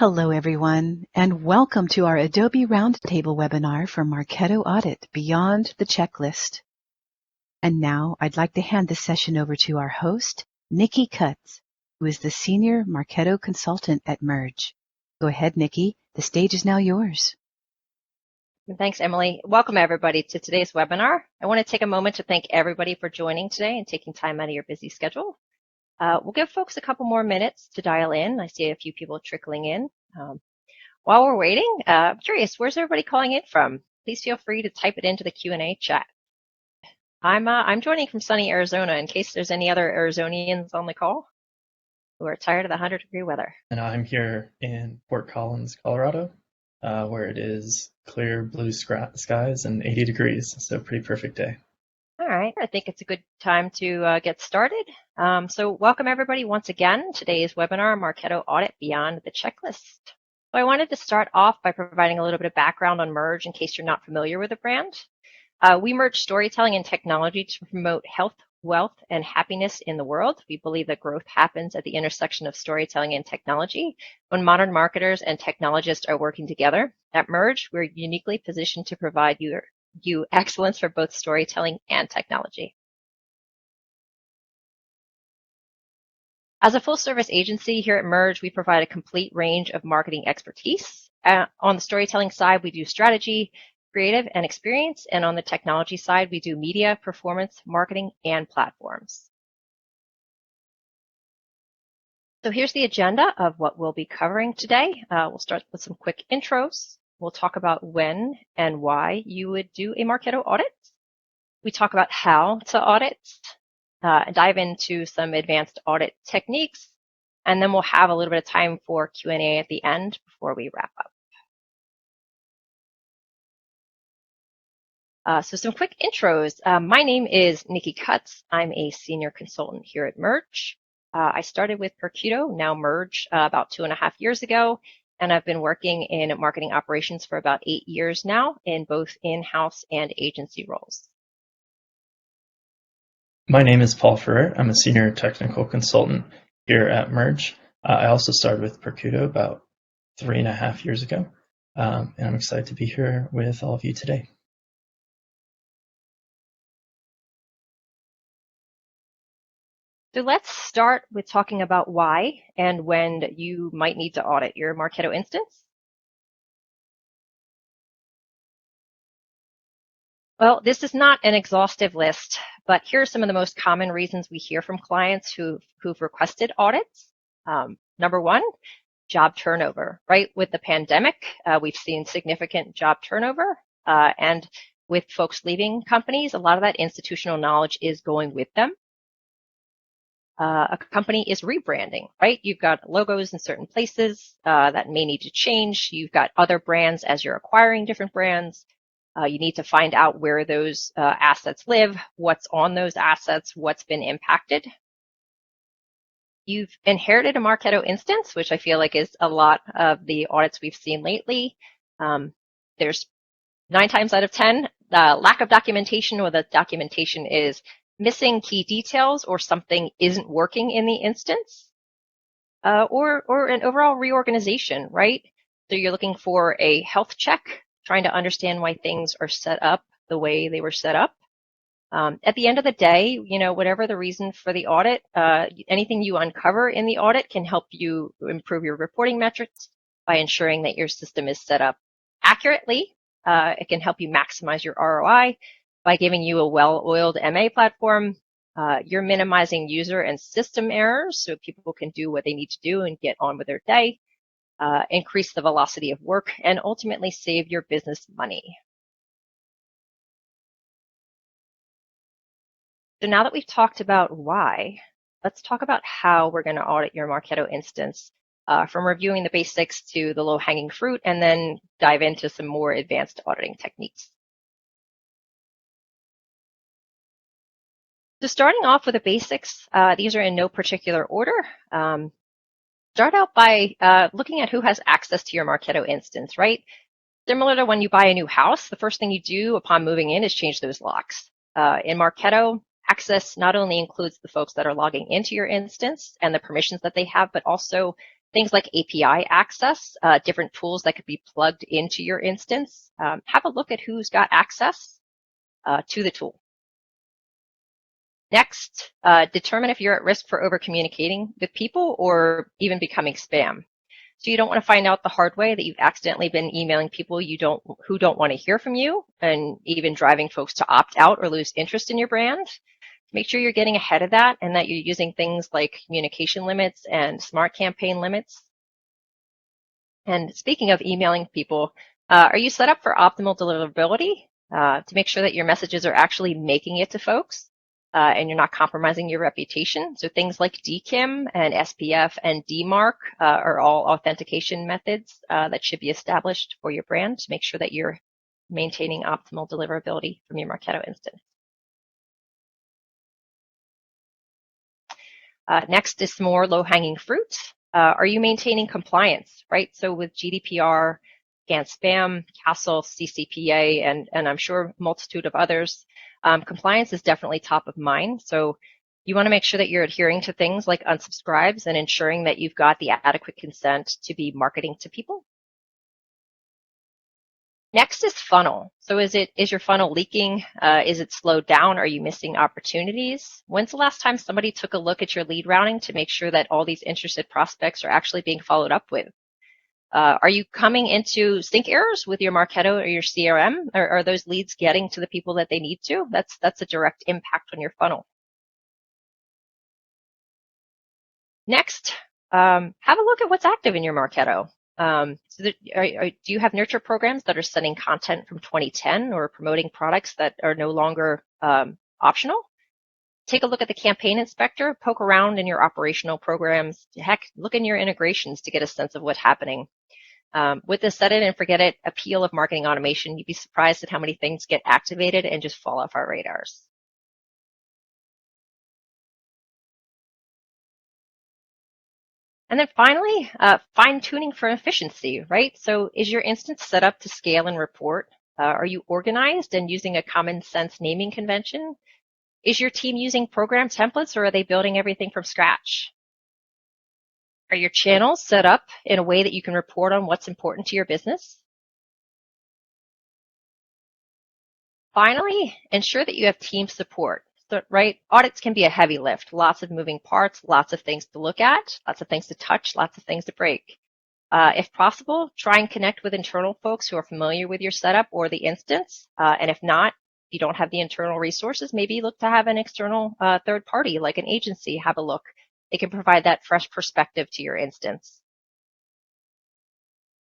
Hello, everyone, and welcome to our Adobe Roundtable webinar for Marketo Audit Beyond the Checklist. And now I'd like to hand this session over to our host, Nikki Cutts, who is the Senior Marketo Consultant at Merge. Go ahead, Nikki. The stage is now yours. Thanks, Emily. Welcome, everybody, to today's webinar. I want to take a moment to thank everybody for joining today and taking time out of your busy schedule. We'll give folks a couple more minutes to dial in. I see a few people trickling in. While we're waiting, I'm curious, where's everybody calling in from? Please feel free to type it into the Q&A chat. I'm joining from sunny Arizona in case there's any other Arizonians on the call who are tired of the 100-degree weather. And I'm here in Fort Collins, Colorado, where it is clear blue skies and 80 degrees, so pretty perfect day. All right, I think it's a good time to get started. So welcome everybody once again. Today's webinar, Marketo Audit Beyond the Checklist. So I wanted to start off by providing a little bit of background on Merge in case you're not familiar with the brand. We merge storytelling and technology to promote health, wealth, and happiness in the world. We believe that growth happens at the intersection of storytelling and technology. When modern marketers and technologists are working together, at Merge, we're uniquely positioned to provide you excellence for both storytelling and technology. As a full-service agency here at Merge, we provide a complete range of marketing expertise. On the storytelling side, we do strategy, creative, and experience. And on the technology side, we do media, performance, marketing, and platforms. So here's the agenda of what we'll be covering today. We'll start with some quick intros. We'll talk about when and why you would do a Marketo audit. We talk about how to audit, dive into some advanced audit techniques, and then we'll have a little bit of time for Q&A at the end before we wrap up. So some quick intros. My name is Nikki Cutts. I'm a senior consultant here at Merge. I started with Marketo, now Merge, about 2.5 years ago. And I've been working in marketing operations for about 8 years now in both in-house and agency roles. My name is Paul Ferrer. I'm a senior technical consultant here at Merge. I also started with Marketo about 3.5 years ago, and I'm excited to be here with all of you today. So let's start with talking about why and when you might need to audit your Marketo instance. Well, this is not an exhaustive list, but here are some of the most common reasons we hear from clients who've requested audits. Number one, job turnover, right? With the pandemic, we've seen significant job turnover, and with folks leaving companies, a lot of that institutional knowledge is going with them. A company is rebranding, right? You've got logos in certain places that may need to change. You've got other brands as you're acquiring different brands. You need to find out where those assets live, what's on those assets, what's been impacted. You've inherited a Marketo instance, which I feel like is a lot of the audits we've seen lately. There's 9 times out of 10, lack of documentation, or the documentation is missing key details or something isn't working in the instance, or an overall reorganization, right? So you're looking for a health check, trying to understand why things are set up the way they were set up. At the end of the day, whatever the reason for the audit, anything you uncover in the audit can help you improve your reporting metrics by ensuring that your system is set up accurately. It can help you maximize your ROI by giving you a well-oiled MA platform. You're minimizing user and system errors so people can do what they need to do and get on with their day, increase the velocity of work, and ultimately save your business money. So now that we've talked about why, let's talk about how we're going to audit your Marketo instance, from reviewing the basics to the low-hanging fruit, and then dive into some more advanced auditing techniques. So starting off with the basics, these are in no particular order. Start out by looking at who has access to your Marketo instance, right? Similar to when you buy a new house, the first thing you do upon moving in is change those locks. In Marketo, access not only includes the folks that are logging into your instance and the permissions that they have, but also Things like API access, different tools that could be plugged into your instance. Have a look at who's got access to the tool. Next, determine if you're at risk for over-communicating with people or even becoming spam. So you don't want to find out the hard way that you've accidentally been emailing people who don't want to hear from you, and even driving folks to opt out or lose interest in your brand. Make sure you're getting ahead of that and that you're using things like communication limits and smart campaign limits. And speaking of emailing people, are you set up for optimal deliverability to make sure that your messages are actually making it to folks and you're not compromising your reputation? So things like DKIM and SPF and DMARC are all authentication methods that should be established for your brand to make sure that you're maintaining optimal deliverability from your Marketo instance. Next is more low-hanging fruit. Are you maintaining compliance, right? So with GDPR, Spam, CASL, CCPA, and I'm sure a multitude of others, compliance is definitely top of mind. So you want to make sure that you're adhering to things like unsubscribes and ensuring that you've got the adequate consent to be marketing to people. Next is funnel. So is your funnel leaking? Is it slowed down? Are you missing opportunities? When's the last time somebody took a look at your lead routing to make sure that all these interested prospects are actually being followed up with? Are you coming into sync errors with your Marketo or your CRM? Or are those leads getting to the people that they need to? That's a direct impact on your funnel. Next, have a look at what's active in your Marketo. Do you have nurture programs that are sending content from 2010 or promoting products that are no longer optional? Take a look at the campaign inspector, poke around in your operational programs, heck, look in your integrations to get a sense of what's happening. With the set it and forget it appeal of marketing automation, you'd be surprised at how many things get activated and just fall off our radars. And then finally, fine-tuning for efficiency, right? So is your instance set up to scale and report? Are you organized and using a common sense naming convention? Is your team using program templates or are they building everything from scratch? Are your channels set up in a way that you can report on what's important to your business? Finally, ensure that you have team support. So, right, audits can be a heavy lift, lots of moving parts, lots of things to look at, lots of things to touch, lots of things to break. If possible, try and connect with internal folks who are familiar with your setup or the instance. And if not, if you don't have the internal resources, maybe look to have an external third party like an agency have a look. They can provide that fresh perspective to your instance.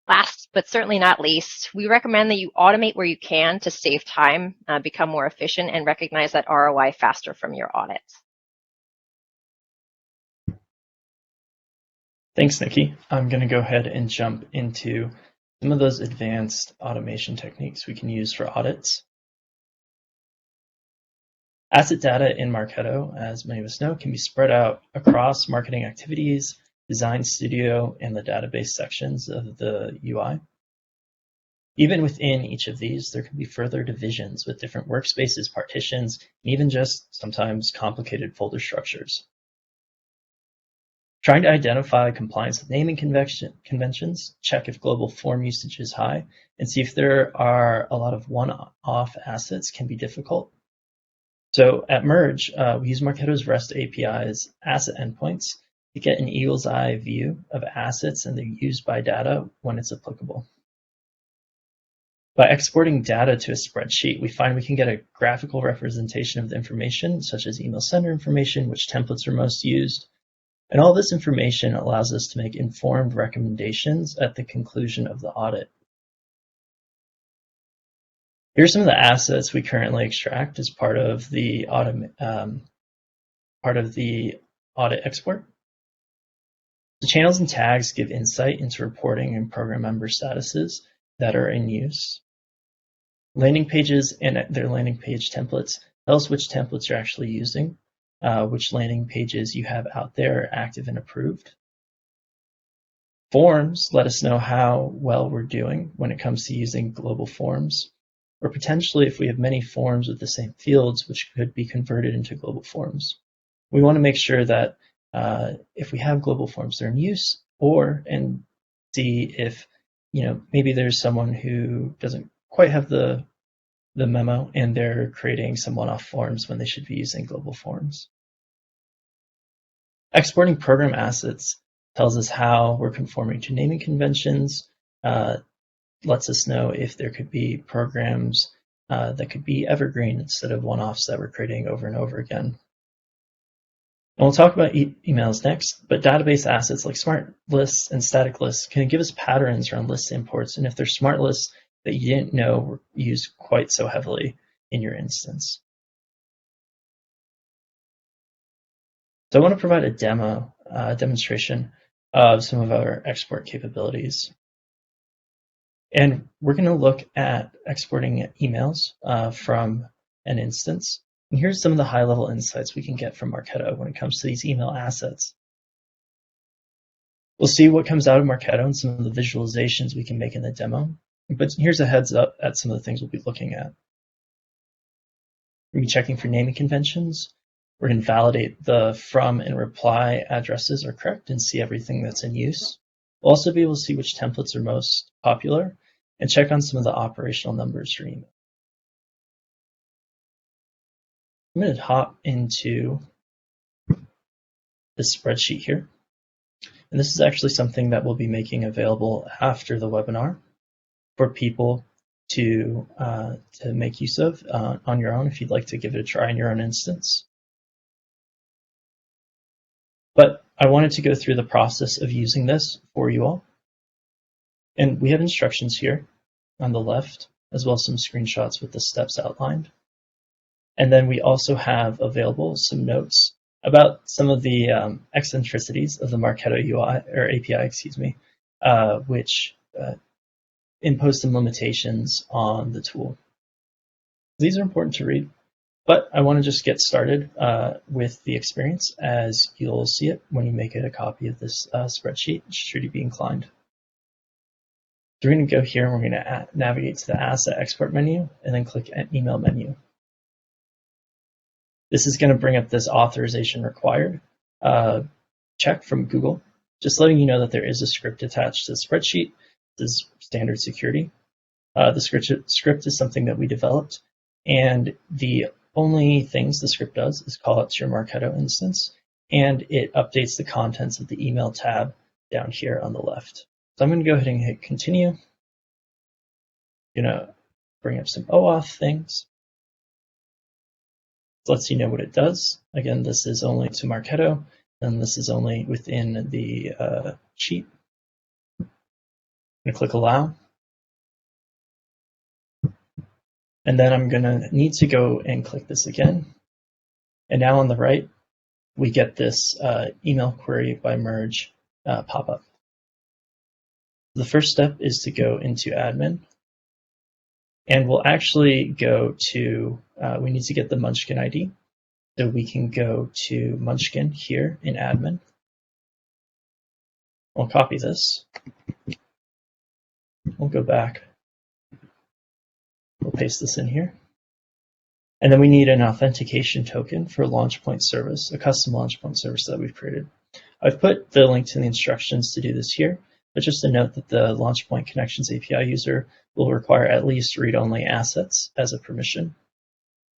Last, but certainly not least, we recommend that you automate where you can to save time, become more efficient, and recognize that ROI faster from your audits. Thanks, Nikki. I'm going to go ahead and jump into some of those advanced automation techniques we can use for audits. Asset data in Marketo, as many of us know, can be spread out across marketing activities, Design Studio, and the database sections of the UI. Even within each of these, there can be further divisions with different workspaces, partitions, and even just sometimes complicated folder structures. Trying to identify compliance with naming conventions, check if global form usage is high, and see if there are a lot of one-off assets can be difficult. So at Merge, we use Marketo's REST API's asset endpoints to get an eagle's eye view of assets and their use by data when it's applicable. By exporting data to a spreadsheet, we find we can get a graphical representation of the information, such as email sender information, which templates are most used. And all this information allows us to make informed recommendations at the conclusion of the audit. Here are some of the assets we currently extract as part of the audit export. The channels and tags give insight into reporting and program member statuses that are in use. Landing pages and their landing page templates tell us which templates you're actually using, which landing pages you have out there are active and approved. Forms let us know how well we're doing when it comes to using global forms, or potentially if we have many forms with the same fields, which could be converted into global forms. We want to make sure that if we have global forms that are in use, and see if, maybe there's someone who doesn't quite have the memo and they're creating some one-off forms when they should be using global forms. Exporting program assets tells us how we're conforming to naming conventions, lets us know if there could be programs that could be evergreen instead of one-offs that we're creating over and over again. And we'll talk about emails next, but database assets like smart lists and static lists can give us patterns around list imports, and if they're smart lists that you didn't know were used quite so heavily in your instance. So I want to provide a demonstration of some of our export capabilities. And we're going to look at exporting emails from an instance. And here's some of the high-level insights we can get from Marketo when it comes to these email assets. We'll see what comes out of Marketo and some of the visualizations we can make in the demo. But here's a heads up at some of the things we'll be looking at. We'll be checking for naming conventions. We're going to validate the from and reply addresses are correct and see everything that's in use. We'll also be able to see which templates are most popular and check on some of the operational numbers for email. I'm going to hop into this spreadsheet here. And this is actually something that we'll be making available after the webinar for people to make use of on your own if you'd like to give it a try in your own instance. But I wanted to go through the process of using this for you all. And we have instructions here on the left, as well as some screenshots with the steps outlined. And then we also have available some notes about some of the eccentricities of the Marketo UI or API, which impose some limitations on the tool. These are important to read, but I want to just get started with the experience as you'll see it when you make it a copy of this spreadsheet, should you be inclined. So we're going to go here and we're going to navigate to the Asset Export menu and then click Email menu. This is going to bring up this authorization required check from Google, just letting you know that there is a script attached to the spreadsheet. This is standard security. The script is something that we developed, and the only things the script does is call it to your Marketo instance, and it updates the contents of the email tab down here on the left. So I'm going to go ahead and hit continue. I'm going to bring up some OAuth things. It lets you know what it does. Again, this is only to Marketo, and this is only within the sheet. I'm going to click Allow. And then I'm going to need to go and click this again. And now on the right, we get this email query by merge pop-up. The first step is to go into admin. And we'll actually go to, we need to get the Munchkin ID. So we can go to Munchkin here in admin. We'll copy this. We'll go back. We'll paste this in here. And then we need an authentication token for launch point service, a custom launch point service that we've created. I've put the link to the instructions to do this here, but just to note that the launch point connections API user will require at least read-only assets as a permission.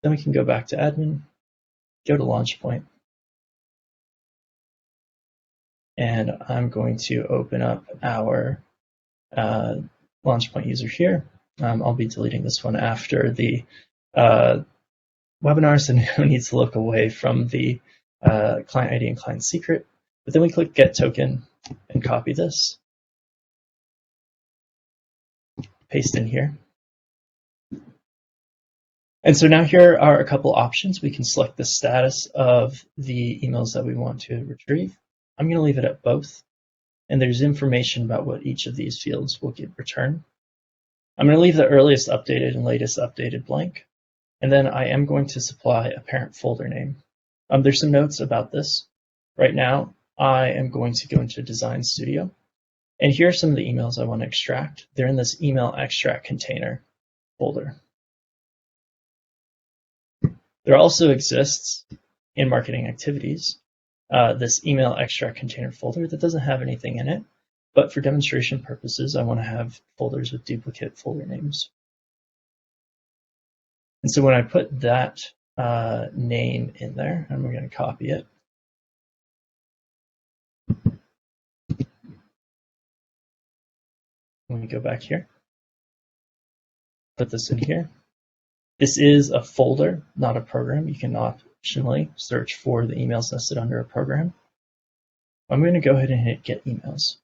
Then we can go back to admin, go to launch point. And I'm going to open up our launch point user here. I'll be deleting this one after the webinar, so no need to look away from the client ID and client secret. But then we click Get Token and copy this. Paste in here. And so now here are a couple options. We can select the status of the emails that we want to retrieve. I'm going to leave it at both. And there's information about what each of these fields will get returned. I'm going to leave the earliest updated and latest updated blank. And then I am going to supply a parent folder name. There's some notes about this. Right now, I am going to go into Design Studio. And here are some of the emails I want to extract. They're in this email extract container folder. There also exists in marketing activities this email extract container folder that doesn't have anything in it. But for demonstration purposes, I want to have folders with duplicate folder names. And so when I put that name in there, and we're going to copy it, when we go back here, put this in here. This is a folder, not a program. You can optionally search for the emails nested under a program. I'm going to go ahead and hit Get Emails.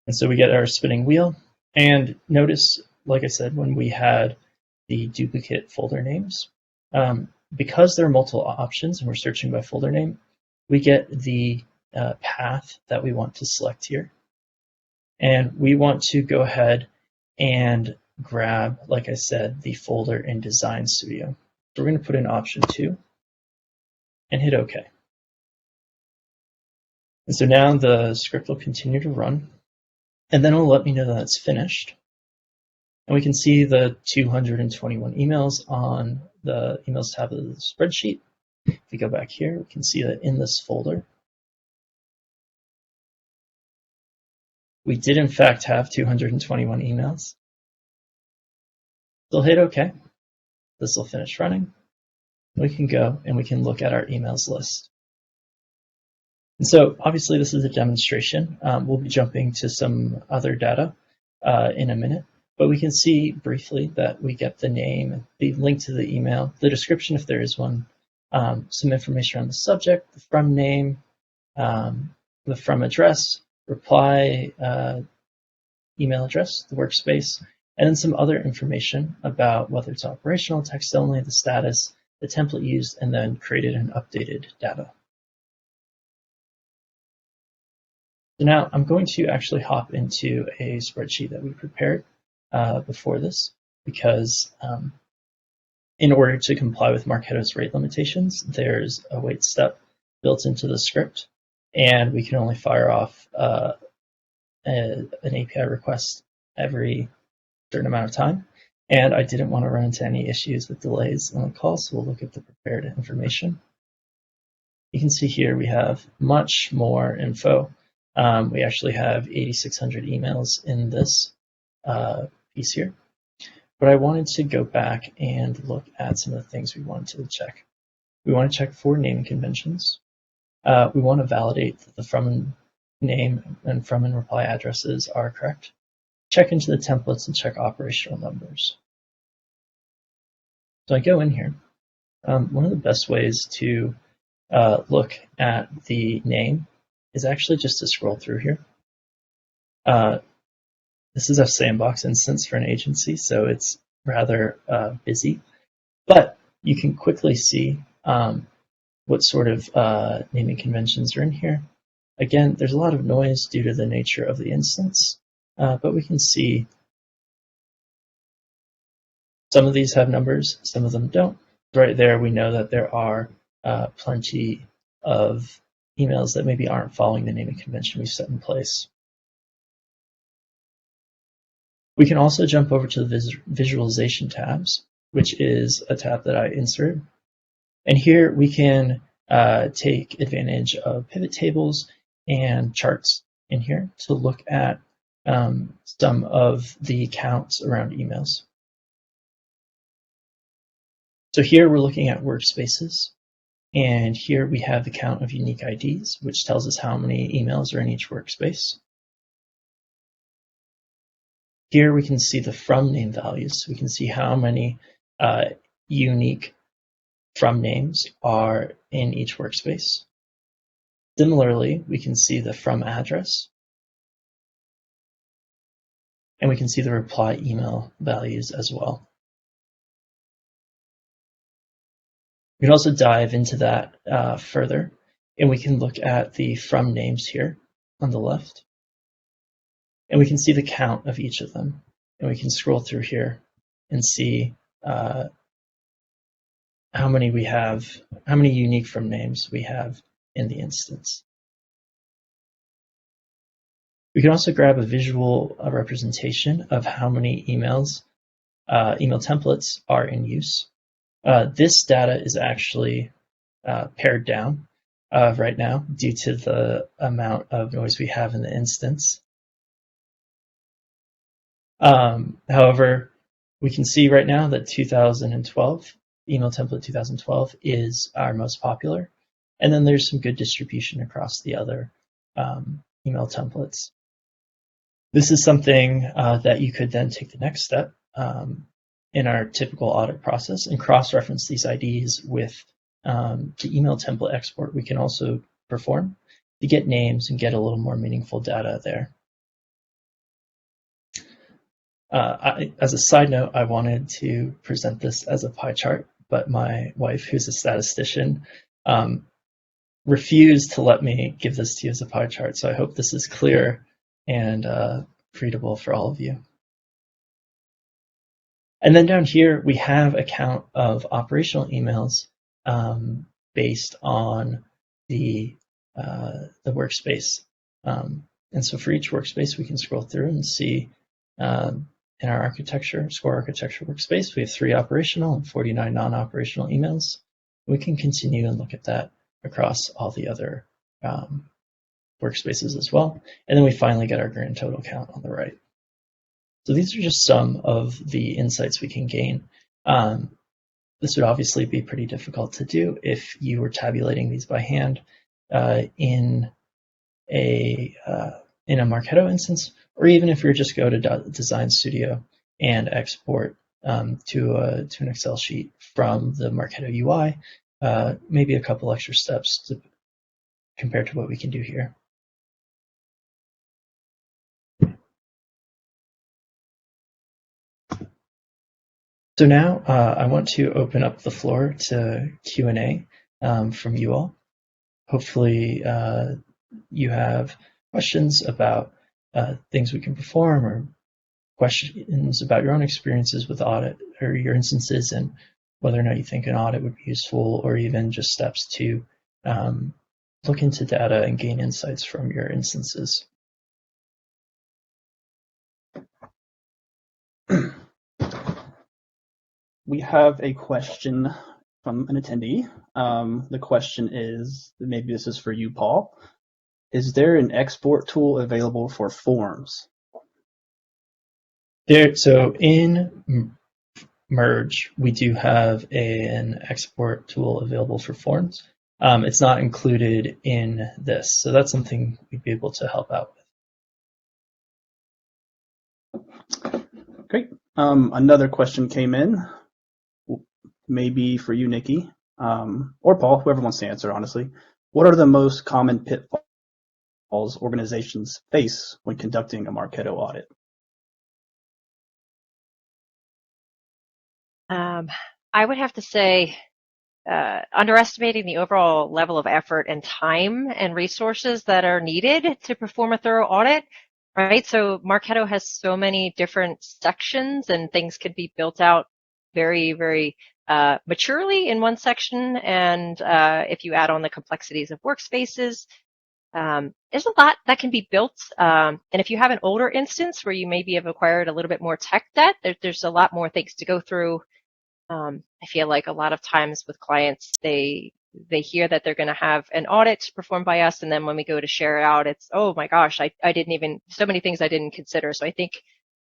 And so we get our spinning wheel. And notice, like I said, when we had the duplicate folder names, because there are multiple options and we're searching by folder name, we get the path that we want to select here. And we want to go ahead and grab, like I said, the folder in Design Studio. So we're going to put in option 2 and hit OK. And so now the script will continue to run, and then it'll let me know that it's finished. And we can see the 221 emails on the Emails tab of the spreadsheet. If we go back here, we can see that in this folder, we did in fact have 221 emails. So hit OK. This will finish running. We can go and we can look at our emails list. And so obviously this is a demonstration. We'll be jumping to some other data in a minute, but we can see briefly that we get the name, the link to the email, the description if there is one, some information on the subject, the from name, the from address, reply email address, the workspace, and then some other information about whether it's operational, text only, the status, the template used, and then created and updated data. So now I'm going to actually hop into a spreadsheet that we prepared before this, because in order to comply with Marketo's rate limitations, there's a wait step built into the script, and we can only fire off an API request every certain amount of time. And I didn't want to run into any issues with delays on the call, so we'll look at the prepared information. You can see here we have much more info. We actually have 8,600 emails in this piece here. But I wanted to go back and look at some of the things we wanted to check. We want to check for naming conventions. We want to validate that the from name and from and reply addresses are correct. Check into the templates and check operational numbers. So I go in here. One of the best ways to look at the name is actually just to scroll through here. This is a sandbox instance for an agency, so it's rather busy, but you can quickly see what sort of naming conventions are in here. Again, there's a lot of noise due to the nature of the instance, but we can see some of these have numbers, some of them don't. Right there, we know that there are plenty of emails that maybe aren't following the naming convention we've set in place. We can also jump over to the visualization tabs, which is a tab that I inserted. And here we can take advantage of pivot tables and charts in here to look at some of the counts around emails. So here we're looking at workspaces, and here we have the count of unique IDs, which tells us how many emails are in each workspace. Here we can see the from name values. We can see how many unique from names are in each workspace. Similarly, we can see the from address, and we can see the reply email values as well. We can also dive into that further, and we can look at the from names here on the left, and we can see the count of each of them, and we can scroll through here and see how many we have, how many unique from names we have in the instance. We can also grab a visual representation of how many emails, email templates are in use. This data is actually pared down right now due to the amount of noise we have in the instance. However, we can see right now that 2012, email template 2012 is our most popular. And then there's some good distribution across the other email templates. This is something that you could then take the next step in our typical audit process and cross-reference these IDs with the email template export we can also perform to get names and get a little more meaningful data there. As a side note, I wanted to present this as a pie chart, but my wife, who's a statistician, refused to let me give this to you as a pie chart. So I hope this is clear and readable for all of you. And then down here, we have a count of operational emails based on the workspace. And so for each workspace, we can scroll through and see in our architecture, score architecture workspace, we have 3 operational and 49 non-operational emails. We can continue and look at that across all the other workspaces as well. And then we finally get our grand total count on the right. So these are just some of the insights we can gain. This would obviously be pretty difficult to do if you were tabulating these by hand in a Marketo instance, or even if you just go to Design Studio and export to an Excel sheet from the Marketo UI, maybe a couple extra steps compared to what we can do here. So now I want to open up the floor to Q&A from you all. Hopefully you have questions about things we can perform, or questions about your own experiences with audit or your instances, and whether or not you think an audit would be useful, or even just steps to look into data and gain insights from your instances. We have a question from an attendee. The question is, maybe this is for you, Paul. Is there an export tool available for forms? So in Merge, we do have an export tool available for forms. It's not included in this, so that's something we'd be able to help out with. Great. Another question came in, maybe for you, Nikki, or Paul, whoever wants to answer, honestly. What are the most common pitfalls organizations face when conducting a Marketo audit? I would have to say underestimating the overall level of effort and time and resources that are needed to perform a thorough audit, right? So Marketo has so many different sections, and things could be built out very, very maturely in one section. And if you add on the complexities of workspaces, there's a lot that can be built. And if you have an older instance where you maybe have acquired a little bit more tech debt, there's a lot more things to go through. I feel like a lot of times with clients, they hear that they're going to have an audit performed by us, and then when we go to share it out, it's, oh my gosh, I didn't even, so many things I didn't consider. So I think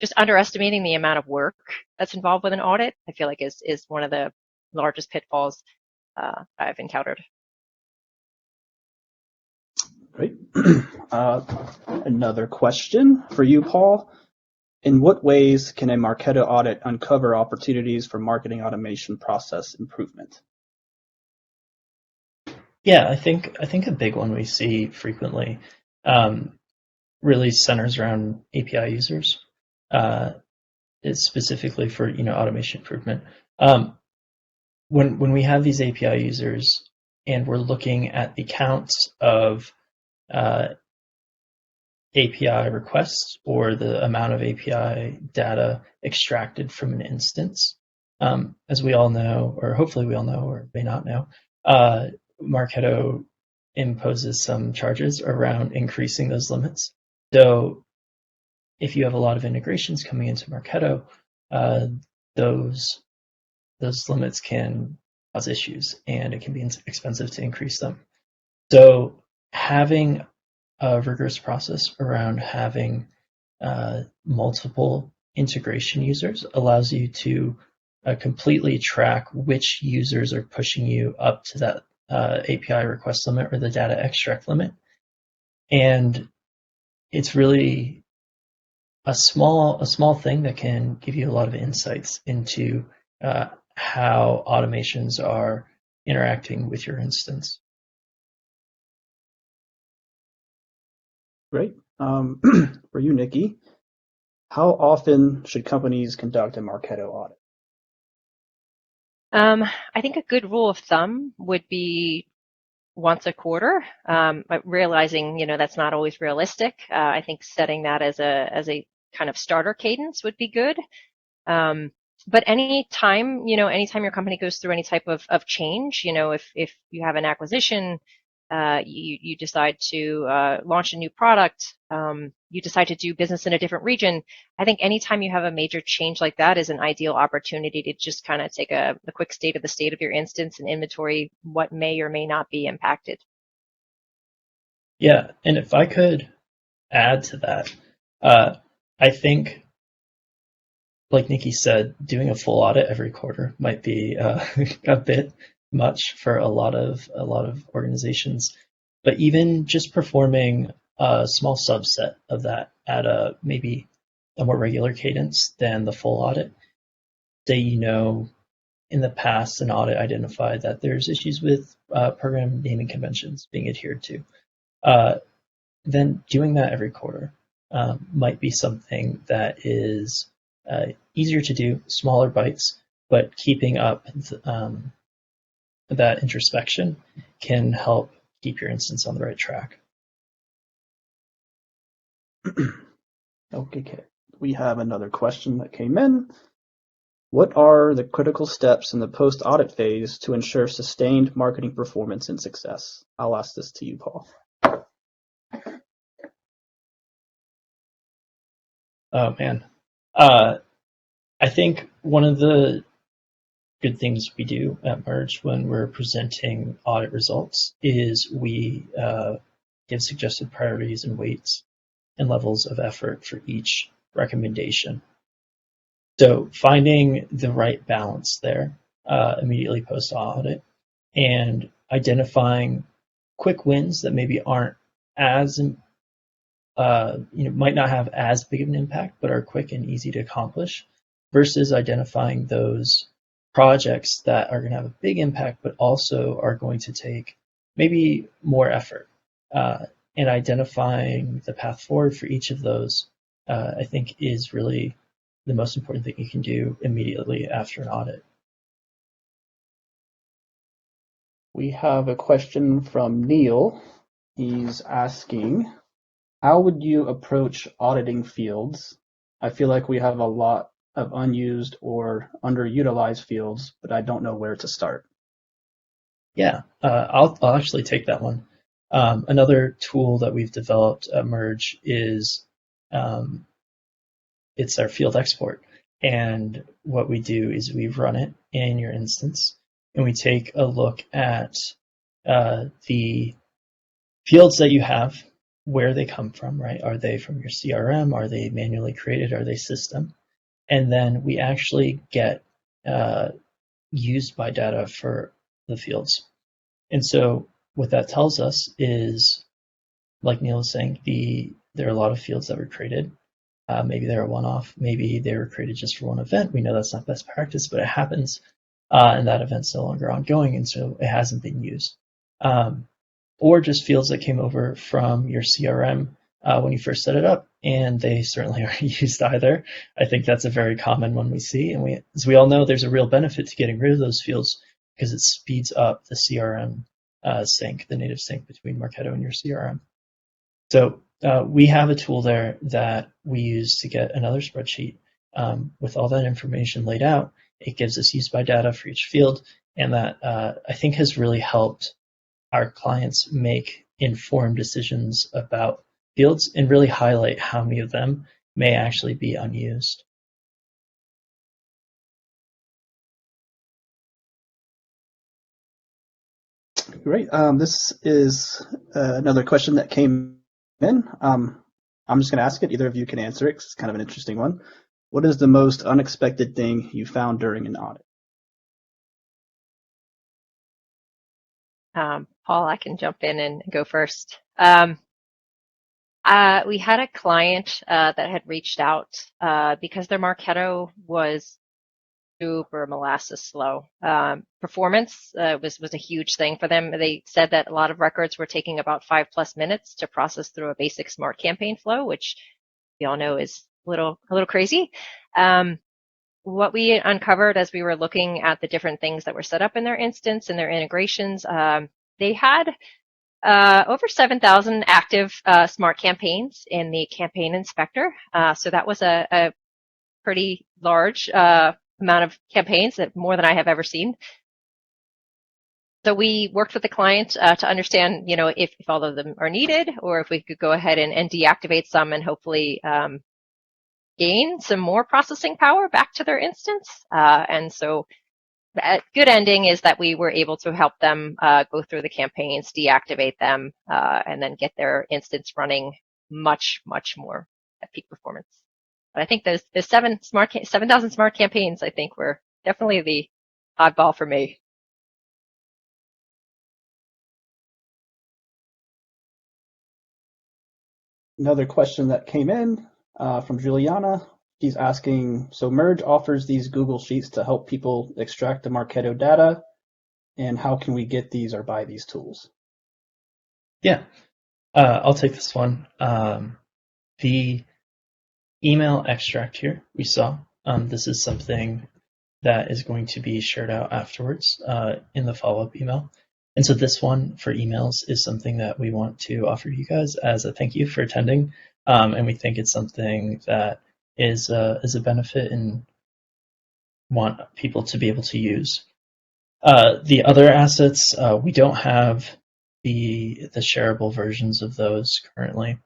just underestimating the amount of work that's involved with an audit, I feel like is one of the largest pitfalls I've encountered. Great. Another question for you, Paul. In what ways can a Marketo audit uncover opportunities for marketing automation process improvement? Yeah, I think a big one we see frequently really centers around API users. It's specifically for automation improvement. When we have these API users and we're looking at the counts of API requests or the amount of API data extracted from an instance, as we all know, or hopefully we all know, or may not know, Marketo imposes some charges around increasing those limits. So if you have a lot of integrations coming into Marketo, those limits can cause issues, and it can be expensive to increase them. So having a rigorous process around having multiple integration users allows you to completely track which users are pushing you up to that API request limit or the data extract limit. And it's really a small thing that can give you a lot of insights into how automations are interacting with your instance. Great. For you, Nikki, how often should companies conduct a Marketo audit? I think a good rule of thumb would be once a quarter, but realizing, that's not always realistic. I think setting that as a kind of starter cadence would be good. But anytime your company goes through any type of change, if you have an acquisition, you decide to launch a new product, you decide to do business in a different region, I think anytime you have a major change like that is an ideal opportunity to just kind of take a quick state of your instance and inventory what may or may not be impacted. Yeah, and if I could add to that, I think, like Nikki said, doing a full audit every quarter might be a bit much for a lot of organizations. But even just performing a small subset of that at maybe a more regular cadence than the full audit. Say, in the past, an audit identified that there's issues with program naming conventions being adhered to. Then doing that every quarter might be something that is easier to do, smaller bites, but keeping up that introspection can help keep your instance on the right track. Okay, we have another question that came in. What are the critical steps in the post-audit phase to ensure sustained marketing performance and success? I'll ask this to you, Paul. Oh, man. I think one of the good things we do at Merge when we're presenting audit results is we give suggested priorities and weights and levels of effort for each recommendation. So finding the right balance there immediately post-audit and identifying quick wins that maybe aren't as might not have as big of an impact, but are quick and easy to accomplish, versus identifying those projects that are going to have a big impact, but also are going to take maybe more effort. And identifying the path forward for each of those, I think, is really the most important thing you can do immediately after an audit. We have a question from Neil. He's asking, how would you approach auditing fields? I feel like we have a lot of unused or underutilized fields, but I don't know where to start. Yeah, I'll actually take that one. Another tool that we've developed at Merge is it's our field export. And what we do is we run it in your instance, and we take a look at the fields that you have, where they come from, right? Are they from your CRM? Are they manually created? Are they system? And then we actually get used by data for the fields. And so what that tells us is, like Neil was saying, there are a lot of fields that were created. Maybe they're a one-off. Maybe they were created just for one event. We know that's not best practice, but it happens, and that event's no longer ongoing, and so it hasn't been used. Or just fields that came over from your CRM when you first set it up, and they certainly aren't used either. I think that's a very common one we see, and as we all know, there's a real benefit to getting rid of those fields because it speeds up the CRM sync, the native sync between Marketo and your CRM. So we have a tool there that we use to get another spreadsheet with all that information laid out. It gives us use by data for each field, and that I think has really helped our clients make informed decisions about fields and really highlight how many of them may actually be unused. Great. This is another question that came in. I'm just going to ask it. Either of you can answer it 'cause it's kind of an interesting one. What is the most unexpected thing you found during an audit? Paul, I can jump in and go first. We had a client that had reached out because their Marketo was super molasses slow. Performance was a huge thing for them. They said that a lot of records were taking about 5+ minutes to process through a basic smart campaign flow, which we all know is a little crazy. What we uncovered as we were looking at the different things that were set up in their instance and their integrations, they had over 7,000 active smart campaigns in the campaign inspector. So that was a pretty large amount of campaigns, that more than I have ever seen. So we worked with the client to understand, if all of them are needed, or if we could go ahead and deactivate some and hopefully gain some more processing power back to their instance. And so a good ending is that we were able to help them go through the campaigns, deactivate them, and then get their instance running much more at peak performance. But I think those 7,000 smart campaigns, I think, were definitely the oddball for me. Another question that came in from Juliana. She's asking, so Merge offers these Google Sheets to help people extract the Marketo data, and how can we get these or buy these tools? Yeah, I'll take this one. The email extract here we saw, this is something that is going to be shared out afterwards in the follow-up email. And so this one for emails is something that we want to offer you guys as a thank you for attending. And we think it's something that is a benefit and want people to be able to use. The other assets, we don't have the shareable versions of those currently.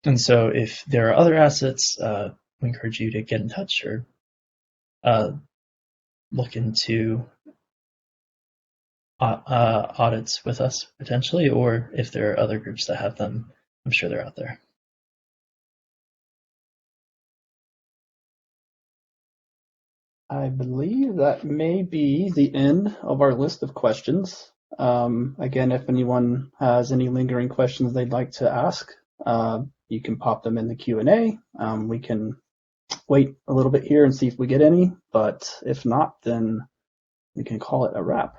And so if there are other assets, we encourage you to get in touch or look into audits with us potentially, or if there are other groups that have them, I'm sure they're out there. I believe that may be the end of our list of questions. Again, if anyone has any lingering questions they'd like to ask, you can pop them in the Q&A. We can wait a little bit here and see if we get any, but if not, then we can call it a wrap.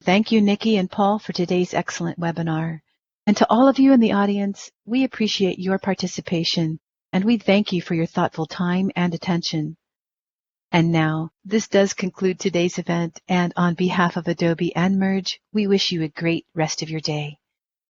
Thank you, Nikki and Paul, for today's excellent webinar. And to all of you in the audience, we appreciate your participation, and we thank you for your thoughtful time and attention. And now, this does conclude today's event, and on behalf of Adobe and Merge, we wish you a great rest of your day.